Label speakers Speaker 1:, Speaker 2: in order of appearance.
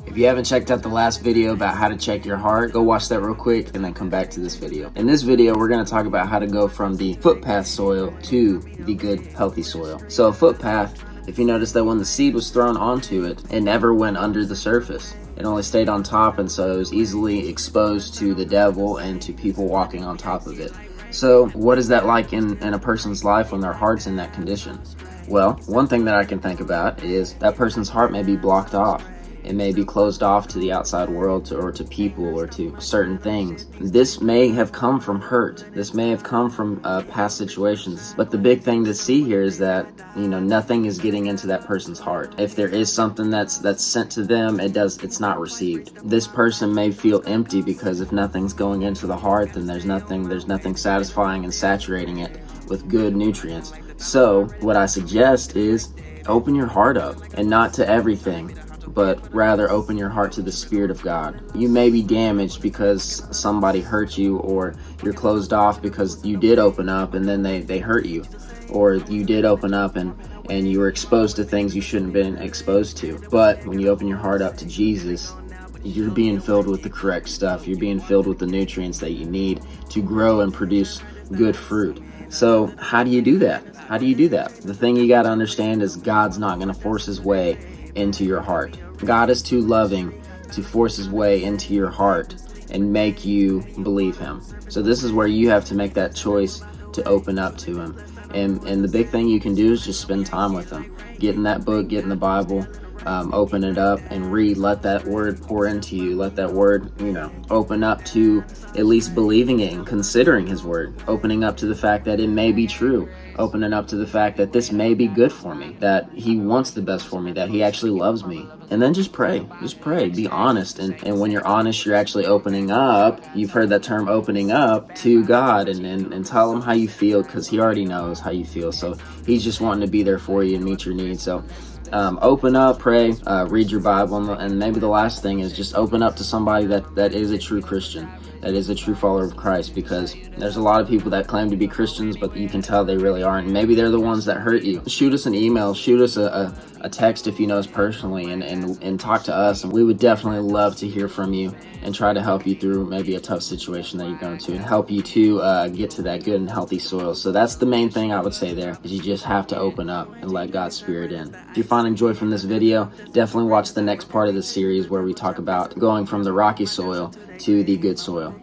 Speaker 1: If you haven't checked out the last video about how to check your heart, go watch that real quick and then come back to this video. In this video, we're going to talk about how to go from the footpath soil to the good, healthy soil. So a footpath, if you notice that when the seed was thrown onto it, it never went under the surface. It only stayed on top, and so it was easily exposed to the devil and to people walking on top of it. So what is that like in a person's life when their heart's in that condition? Well, one thing that I can think about is that person's heart may be blocked off. It may be closed off to the outside world or to people or to certain things. This may have come from hurt. This may have come from past situations. But the big thing to see here is that, nothing is getting into that person's heart. If there is something that's sent to them, it's not received. This person may feel empty because if nothing's going into the heart, then there's nothing satisfying and saturating it with good nutrients. So what I suggest is open your heart up, and not to everything, but rather open your heart to the Spirit of God. You may be damaged because somebody hurt you, or you're closed off because you did open up and then they hurt you, or you did open up and you were exposed to things you shouldn't have been exposed to. But when you open your heart up to Jesus, you're being filled with the correct stuff. You're being filled with the nutrients that you need to grow and produce good fruit. So how do you do that? The thing you got to understand is God's not going to force his way into your heart. God is too loving to force his way into your heart and make you believe him. So this is where you have to make that choice to open up to him. And the big thing you can do is just spend time with him. Get in that book, get in the Bible, open it up and read. Let that word pour into you. Let that word, open up to at least believing it and considering his word. Opening up to the fact that it may be true. Opening up to the fact that this may be good for me, that he wants the best for me, that he actually loves me. And then just pray, be honest. And when you're honest, you're actually opening up. You've heard that term, opening up to God, and tell him how you feel, because he already knows how you feel. So he's just wanting to be there for you and meet your needs. So open up, pray, read your Bible, and maybe the last thing is just open up to somebody that is a true Christian, that is a true follower of Christ, because there's a lot of people that claim to be Christians, but you can tell they really aren't. Maybe they're the ones that hurt you. Shoot us an email, shoot us a text if you know us personally, and talk to us, and we would definitely love to hear from you and try to help you through maybe a tough situation that you're going to, and help you to get to that good and healthy soil. So that's the main thing I would say there, is you just have to open up and let God's Spirit in. If you're finding joy from this video, definitely watch the next part of the series where we talk about going from the rocky soil to the good soil.